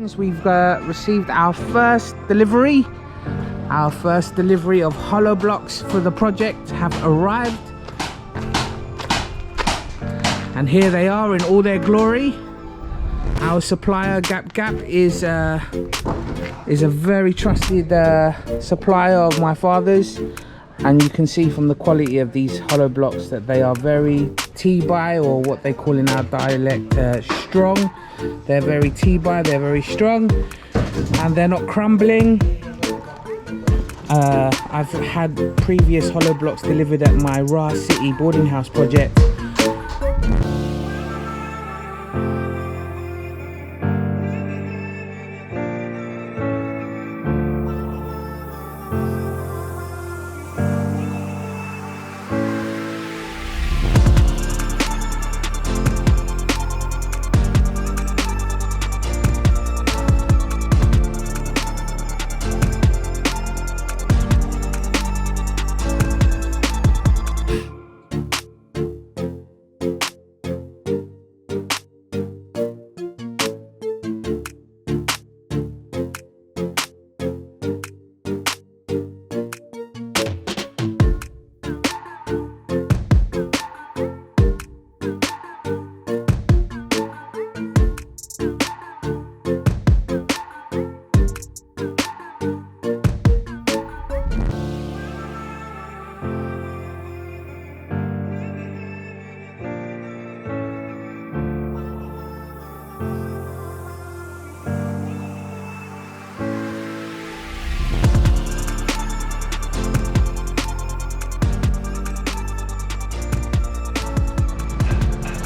Legends, we've received our first delivery. Our first delivery of hollow blocks for the project have arrived. And here they are in all their glory. Our supplier Gap is a very trusted supplier of my father's, and you can see from the quality of these hollow blocks that they are very T-by, or what they call in our dialect strong. They're very T-by, they're very strong, and they're not crumbling. I've had previous hollow blocks delivered at my Ra City boarding house project.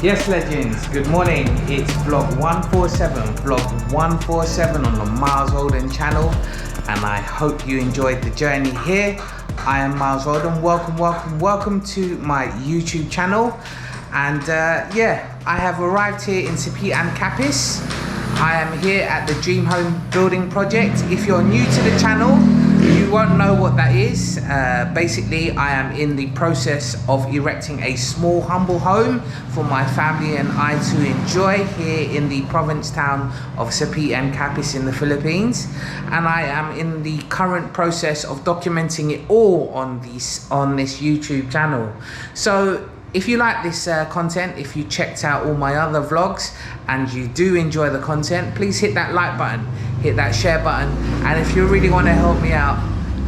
Yes, legends, good morning. It's vlog 147 on the Miles Holden channel, and I hope you enjoyed the journey here. I am Miles Holden. Welcome to my YouTube channel. And yeah, I have arrived here in St. and Capis. I am here at the Dream Home building project. If you're new to the channel, you won't know what that is. Basically, I am in the process of erecting a small, humble home for my family and I to enjoy here in the province town of St. and Capis in the Philippines. And I am in the current process of documenting it all on this YouTube channel. So if you like this content, if you checked out all my other vlogs and you do enjoy the content, please hit that like button, hit that share button, and if you really want to help me out,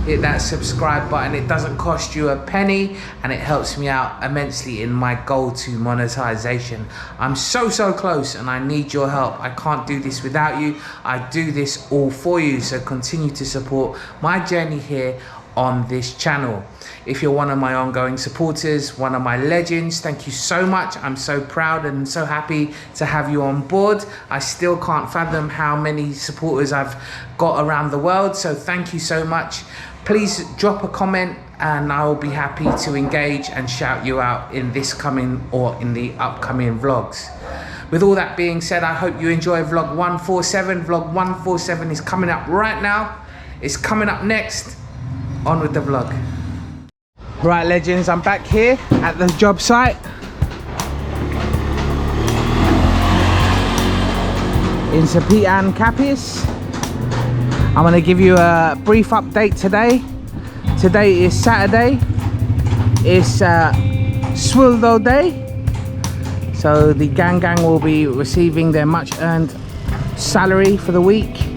hit that subscribe button. It doesn't cost you a penny and it helps me out immensely in my goal to monetization. I'm so close and I need your help. I can't do this without you. I do this all for you, so continue to support my journey here on this channel. If you're one of my ongoing supporters, one of my legends, thank you so much. I'm so proud and so happy to have you on board. I still can't fathom how many supporters I've got around the world, so thank you so much. Please drop a comment and I will be happy to engage and shout you out in this coming or in the upcoming vlogs. With all that being said, I hope you enjoy vlog 147. Vlog 147 is coming up right now. It's coming up next. On with the vlog. Right, legends, I'm back here at the job site in St. and Capis. I'm going to give you a brief update today. Today is Saturday. It's Swildo Day. So the gang will be receiving their much earned salary for the week.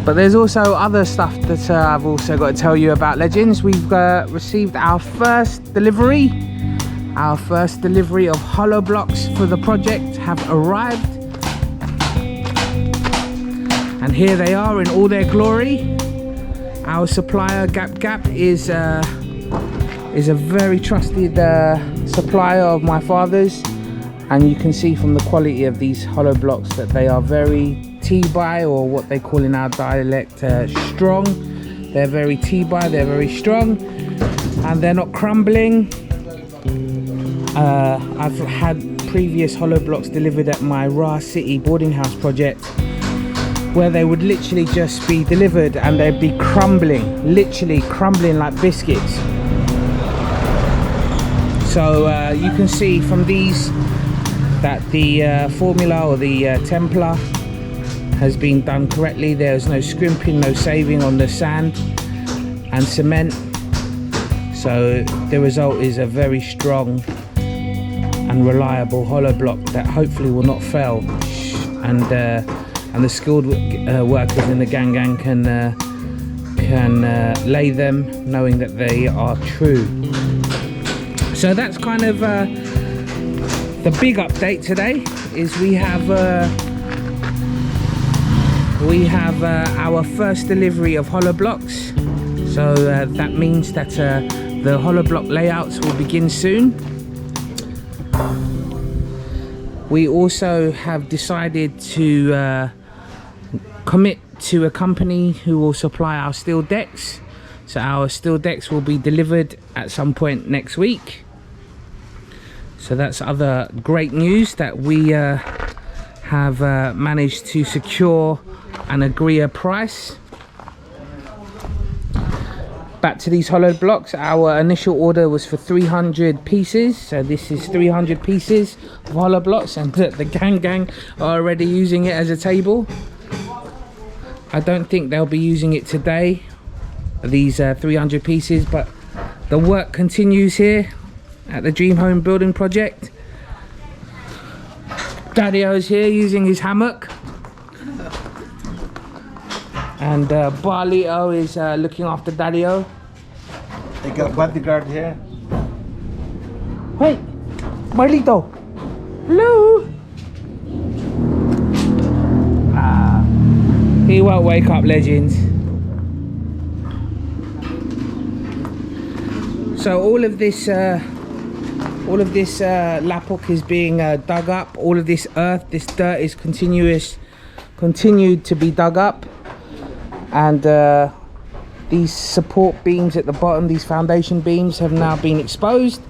But there's also other stuff that I've also got to tell you about, legends. We've received our first delivery. Our first delivery of hollow blocks for the project have arrived. And here they are in all their glory. Our supplier Gap is a very trusted supplier of my father's. And you can see from the quality of these hollow blocks that they are very T-by, or what they call in our dialect strong. They're very T-by, they're very strong, and they're not crumbling. I've had previous hollow blocks delivered at my Ra City boarding house project, where they would literally just be delivered and they'd be crumbling, literally crumbling like biscuits. So you can see from these that the formula or the Templar has been done correctly. There's no scrimping, no saving on the sand and cement. So the result is a very strong and reliable hollow block that hopefully will not fail, and the skilled workers in the gang can lay them knowing that they are true. So that's kind of the big update today. Is we have our first delivery of hollow blocks. So that means that the hollow block layouts will begin soon. We also have decided to commit to a company who will supply our steel decks. So our steel decks will be delivered at some point next week. So that's other great news, that we have managed to secure and agree a price. Back to these hollow blocks, our initial order was for 300 pieces. So this is 300 pieces of hollow blocks, and the gang are already using it as a table. I don't think they'll be using it today, these 300 pieces, but the work continues here at the Dream Home building project. Daddy-O's here using his hammock, and Barlito is looking after Daddy-O. They got bodyguard here. Hey, Barlito. Hello. He won't wake up, legends. So all of this lapok is being dug up. All of this earth, this dirt is continued to be dug up, and these support beams at the bottom, these foundation beams, have now been exposed.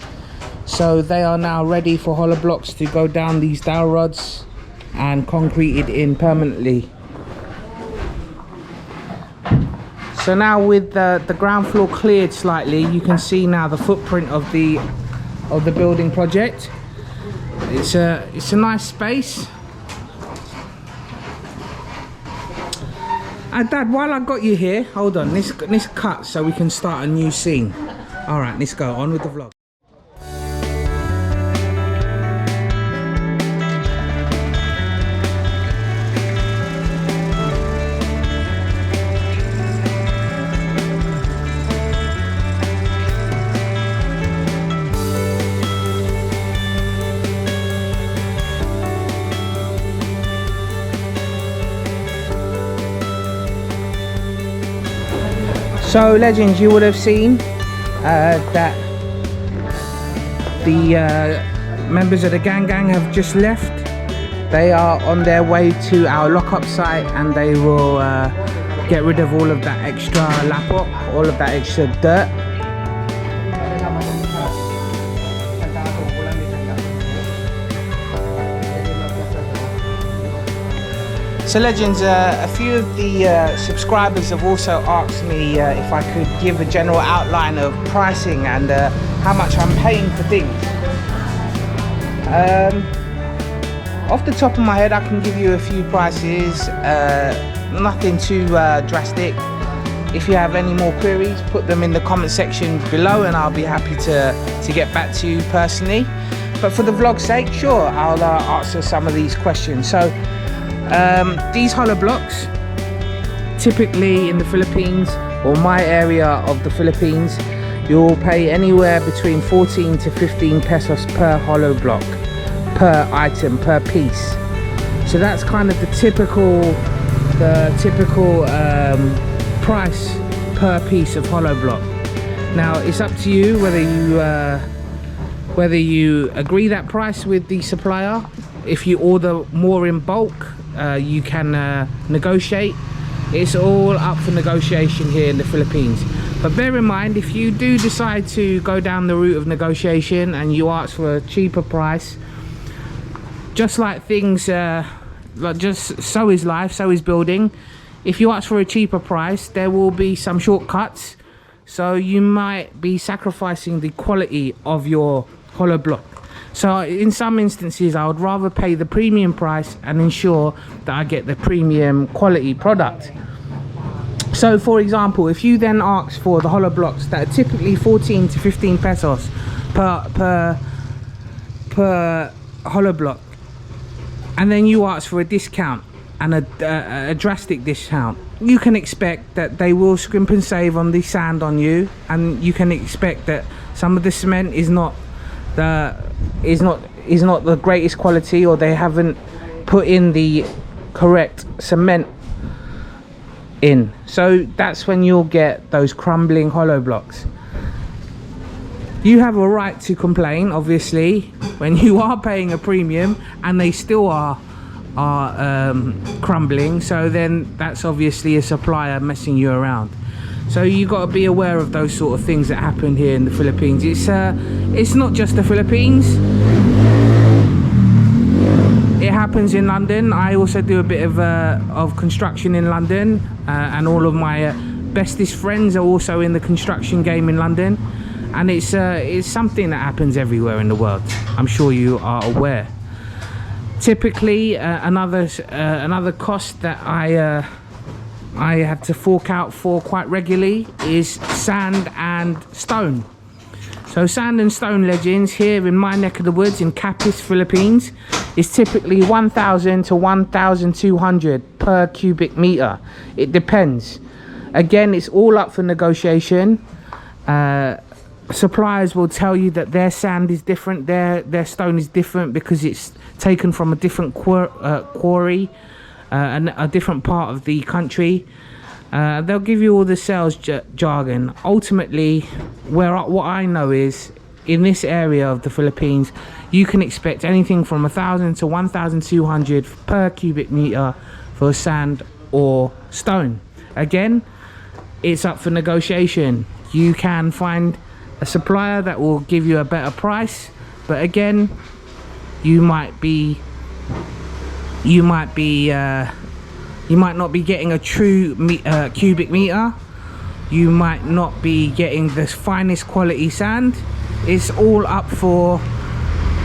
So they are now ready for hollow blocks to go down these dowel rods and concreted in permanently. So now with the ground floor cleared slightly, you can see now the footprint of the building project. It's a nice space. Dad, while I got you here, hold on, let's cut so we can start a new scene. All right, let's go on with the vlog. So legends, you would have seen that the members of the gang have just left. They are on their way to our lockup site, and they will get rid of all of that extra lapok, all of that extra dirt. So legends, a few of the subscribers have also asked me if I could give a general outline of pricing and how much I'm paying for things. Off the top of my head, I can give you a few prices, nothing too drastic. If you have any more queries, put them in the comment section below and I'll be happy to get back to you personally. But for the vlog's sake, sure, I'll answer some of these questions. So these hollow blocks, typically in the Philippines, or my area of the Philippines, you'll pay anywhere between 14 to 15 pesos per hollow block, per item, per piece. So that's kind of the typical price per piece of hollow block. Now it's up to you whether you agree that price with the supplier. If you order more in bulk, you can negotiate. It's all up for negotiation here in the Philippines. But bear in mind, if you do decide to go down the route of negotiation and you ask for a cheaper price, just like things, so is life, so is building. If you ask for a cheaper price, there will be some shortcuts. So you might be sacrificing the quality of your hollow block. So in some instances I would rather pay the premium price and ensure that I get the premium quality product. So for example, if you then ask for the hollow blocks that are typically 14 to 15 pesos per hollow block, and then you ask for a discount and a drastic discount, you can expect that they will scrimp and save on the sand on you, and you can expect that some of the cement is not the greatest quality, or they haven't put in the correct cement in. So that's when you'll get those crumbling hollow blocks. You have a right to complain, obviously, when you are paying a premium and they still are crumbling. So then that's obviously a supplier messing you around. So you got to be aware of those sort of things that happen here in the Philippines. It's not just the Philippines. It happens in London. I also do a bit of construction in London, and all of my bestest friends are also in the construction game in London. And it's something that happens everywhere in the world. I'm sure you are aware. Typically, another cost that I have to fork out for quite regularly is sand and stone. So sand and stone legends here in my neck of the woods in Capiz, Philippines, is typically 1,000 to 1,200 per cubic meter. It depends. Again, it's all up for negotiation. Suppliers will tell you that their sand is different, their stone is different because it's taken from a different quarry and a different part of the country. They'll give you all the sales jargon. Ultimately, what I know is, in this area of the Philippines, you can expect anything from 1,000 to 1,200 per cubic meter for sand or stone. Again, it's up for negotiation. You can find a supplier that will give you a better price, but again, you might not be getting a true cubic meter. You might not be getting the finest quality sand. It's all up for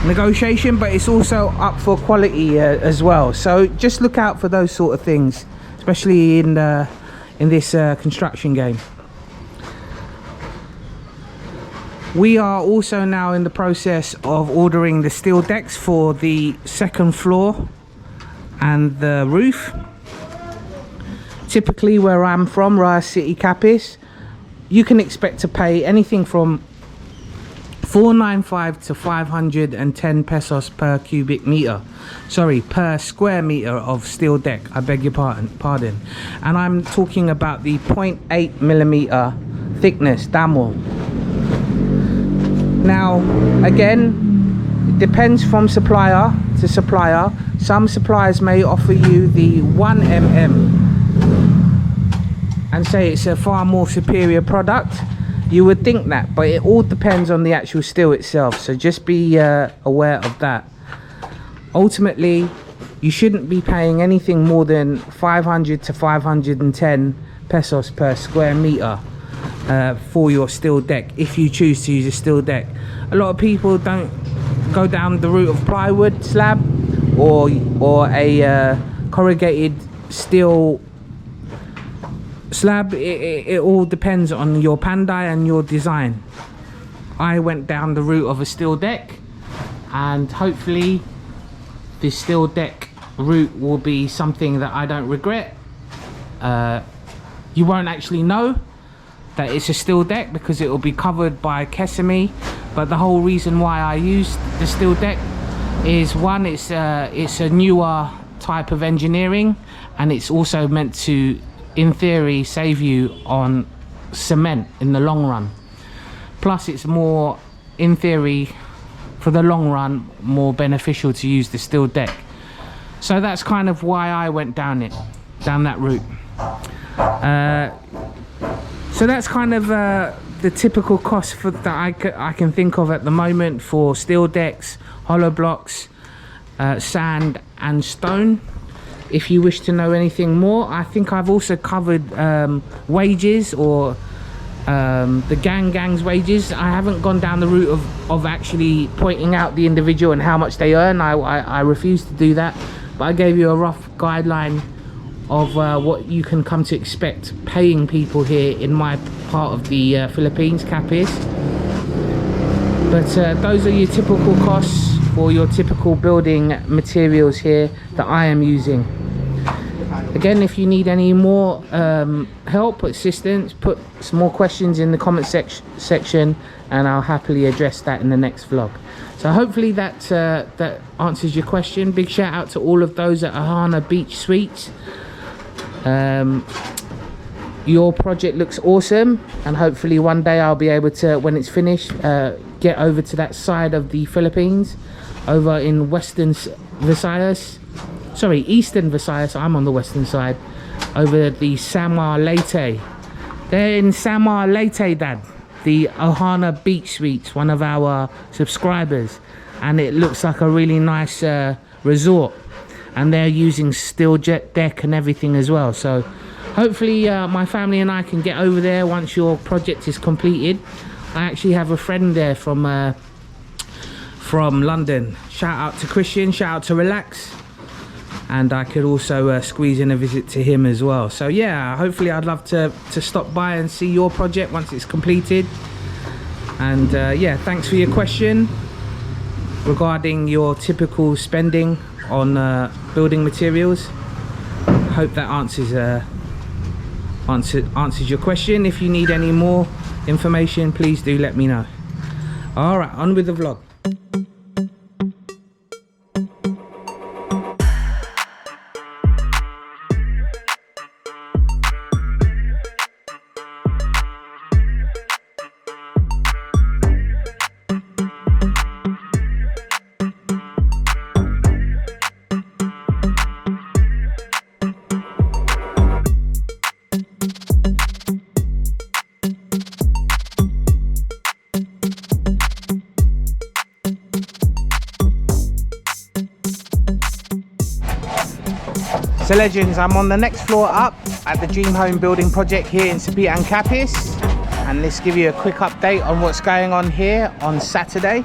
negotiation, but it's also up for quality as well. So just look out for those sort of things, especially in this construction game. We are also now in the process of ordering the steel decks for the second floor and the roof. Typically where I'm from, Raya City, Capiz, you can expect to pay anything from 495 to 510 pesos per cubic meter. Sorry, per square meter of steel deck. I beg your pardon. And I'm talking about the 0.8 millimeter thickness damel. Now, again, it depends from supplier to supplier. Some suppliers may offer you the 1 mm and say it's a far more superior product. You would think that, but it all depends on the actual steel itself. So just be aware of that. Ultimately, you shouldn't be paying anything more than 500 to 510 pesos per square meter for your steel deck, if you choose to use a steel deck. A lot of people don't go down the route of plywood slab or a corrugated steel slab. It all depends on your pandai and your design. I went down the route of a steel deck, and hopefully this steel deck route will be something that I don't regret. You won't actually know that it's a steel deck because it will be covered by Kesame. But the whole reason why I used the steel deck is, one, it's a newer type of engineering, and it's also meant to, in theory, save you on cement in the long run. Plus it's more, in theory, for the long run, more beneficial to use the steel deck. So that's kind of why I went down that route. So that's kind of the typical cost that I can think of at the moment for steel decks, hollow blocks, sand and stone. If you wish to know anything more, I think I've also covered wages or the gang's wages. I haven't gone down the route of actually pointing out the individual and how much they earn. I refuse to do that, but I gave you a rough guideline of what you can come to expect paying people here in my part of the Philippines, Capiz. But those are your typical costs for your typical building materials here that I am using. Again, if you need any more help, assistance, put some more questions in the comment section and I'll happily address that in the next vlog. So hopefully that that answers your question. Big shout out to all of those at Ohana Beach Suites. Your project looks awesome, and hopefully one day I'll be able to, when it's finished, get over to that side of the Philippines, over in Eastern Visayas. I'm on the western side, over the Samar Leyte. They're in Samar Leyte, Dad, the Ohana Beach Suites, one of our subscribers, and it looks like a really nice resort, and they're using steel jet deck and everything as well. So hopefully my family and I can get over there once your project is completed. I actually have a friend there from London. Shout out to Christian, shout out to Relax, and I could also squeeze in a visit to him as well. So yeah, hopefully I'd love to stop by and see your project once it's completed. And yeah, thanks for your question regarding your typical spending on building materials. Hope that answers your question. If you need any more information, please do let me know. All right, on with the vlog. So legends, I'm on the next floor up at the Dream Home building project here in Sapitan Capiz, and let's give you a quick update on what's going on here on Saturday,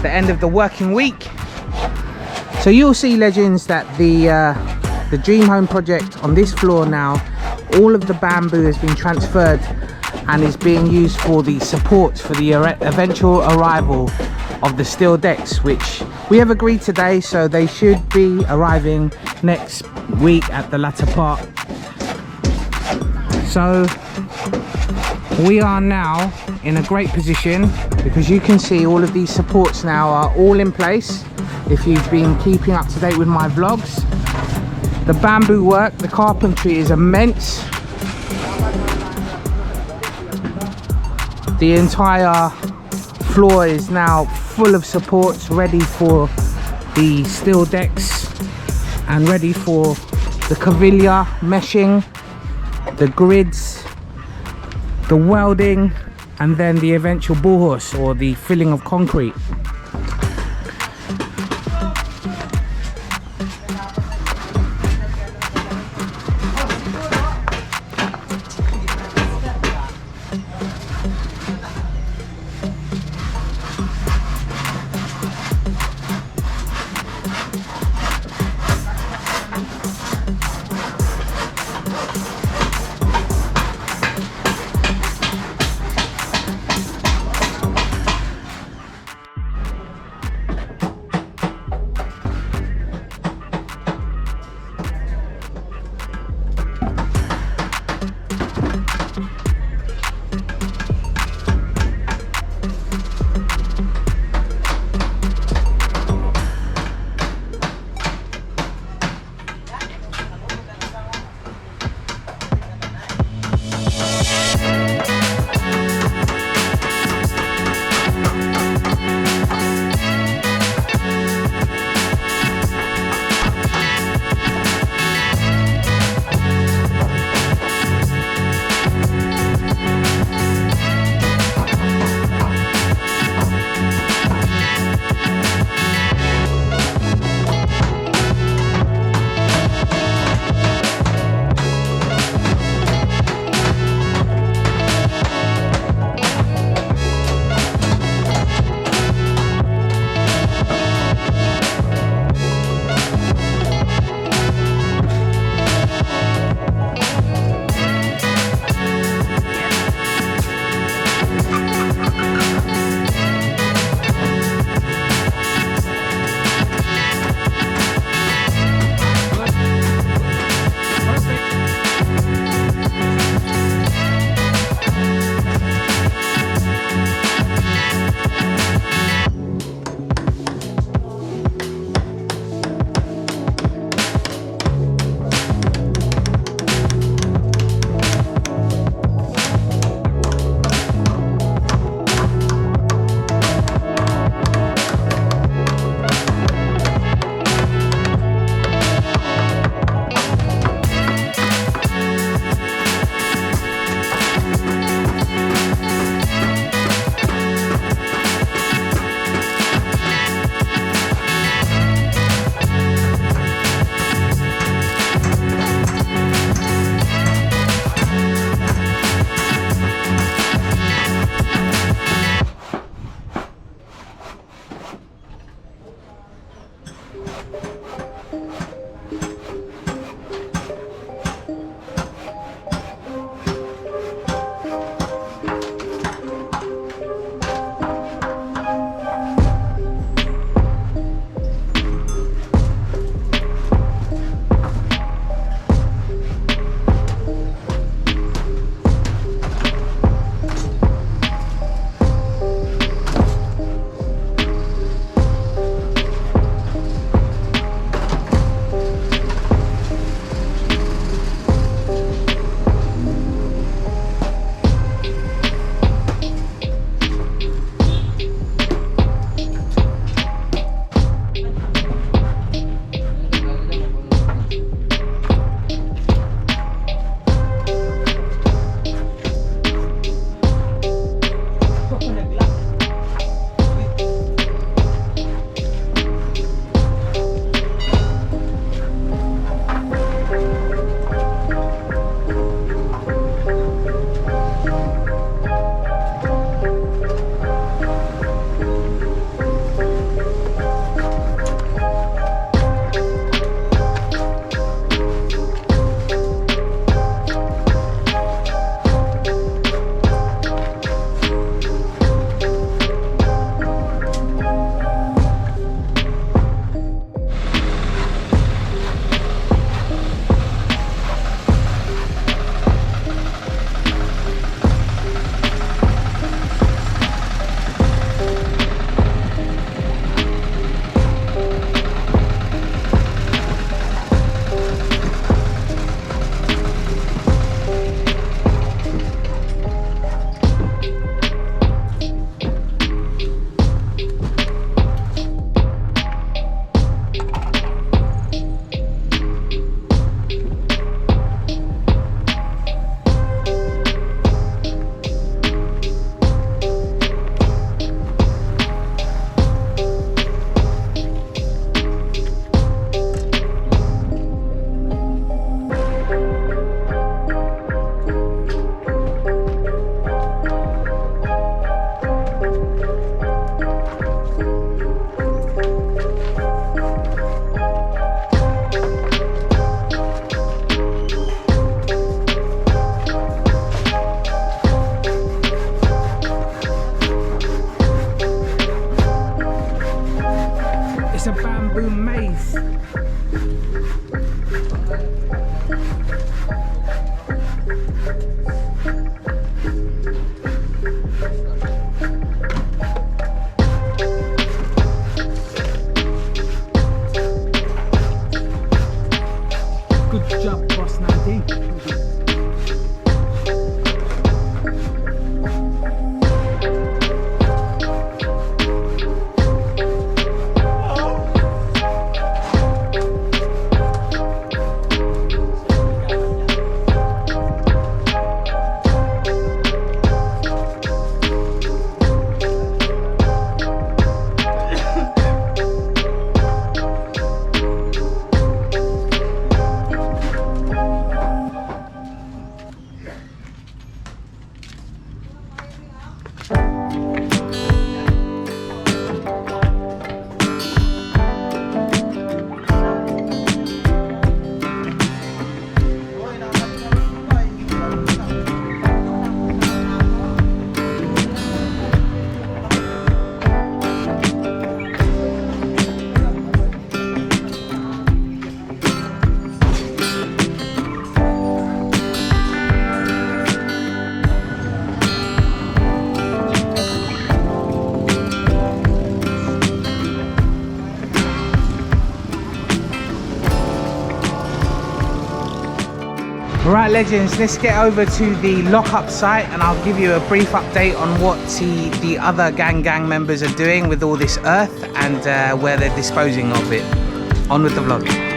the end of the working week. So you'll see, legends, that the Dream Home project on this floor now, all of the bamboo has been transferred and is being used for the supports for the eventual arrival of the steel decks, which we have agreed today, so they should be arriving next week at the latter part. So we are now in a great position because you can see all of these supports now are all in place. If you've been keeping up to date with my vlogs, the bamboo work, the carpentry is immense. The entire floor is now full of supports, ready for the steel decks and ready for the cavilla meshing, the grids, the welding, and then the eventual buhos, or the filling of concrete. Boss 19. Right, legends, let's get over to the lockup site and I'll give you a brief update on what the other gang members are doing with all this earth and where they're disposing of it. On with the vlog.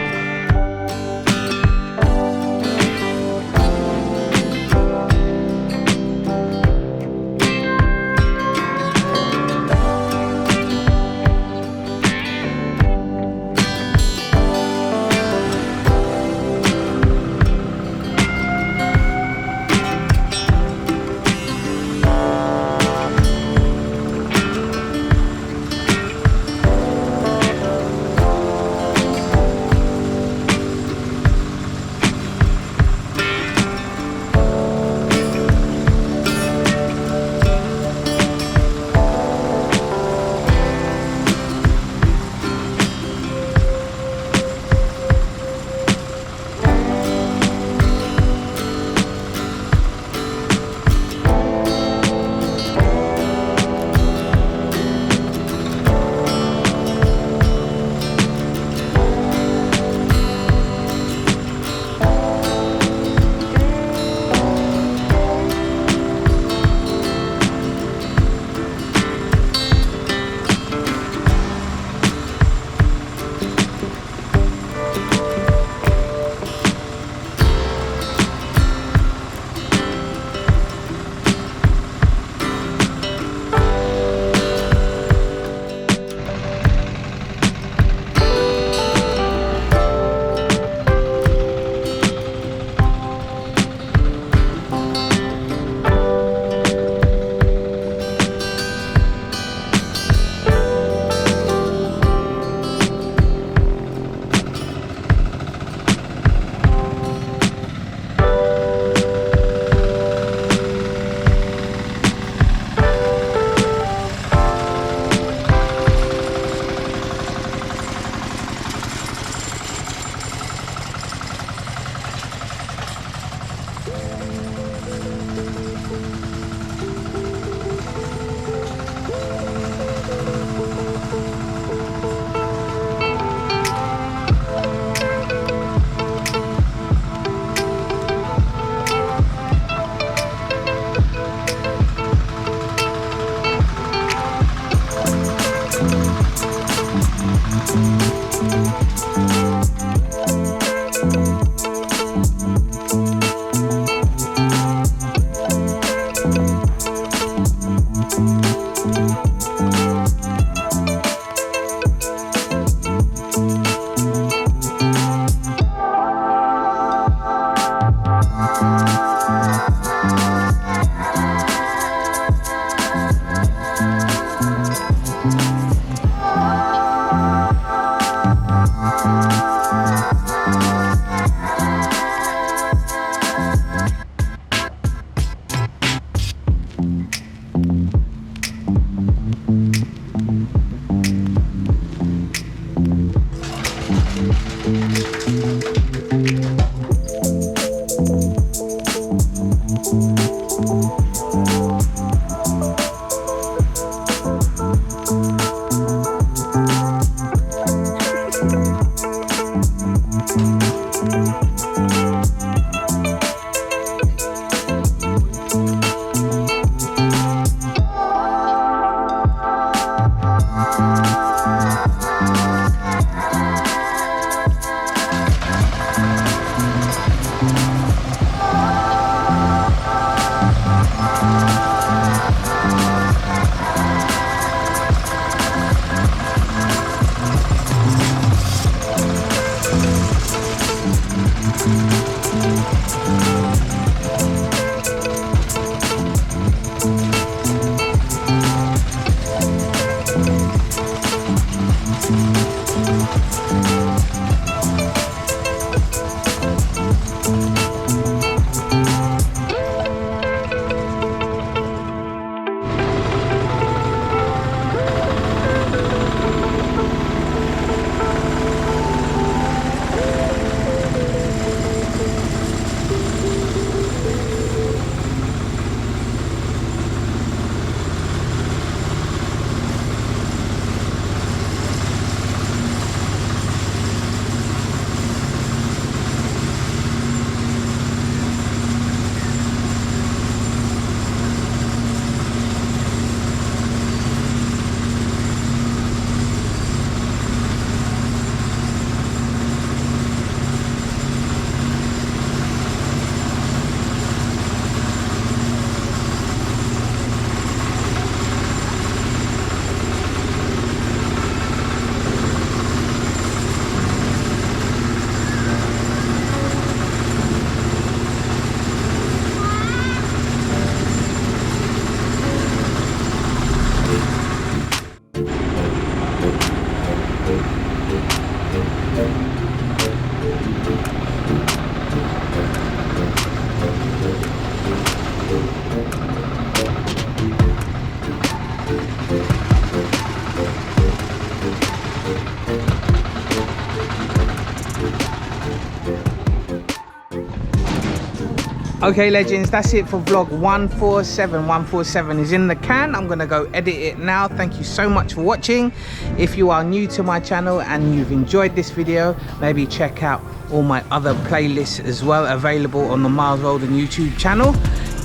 Okay legends, that's it for vlog 147. 147 is in the can. I'm gonna go edit it now. Thank you so much for watching. If you are new to my channel and you've enjoyed this video, maybe check out all my other playlists as well, available on the Miles Rolden YouTube channel.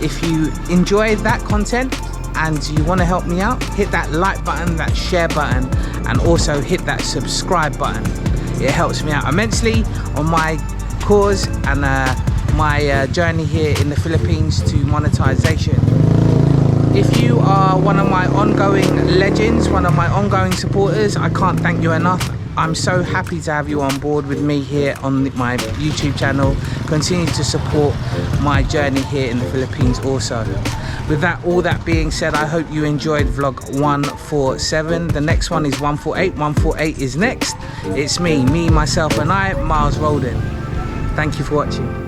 If you enjoy that content and you want to help me out, hit that like button, that share button, and also hit that subscribe button. It helps me out immensely on my cause and my journey here in the Philippines to monetization. If you are one of my ongoing legends, one of my ongoing supporters, I can't thank you enough. I'm so happy to have you on board with me here on my YouTube channel. Continue to support my journey here in the Philippines also. With that, all that being said, I hope you enjoyed vlog 147. The next one is 148. 148 is next. It's me, myself and I, Miles Rolden. Thank you for watching.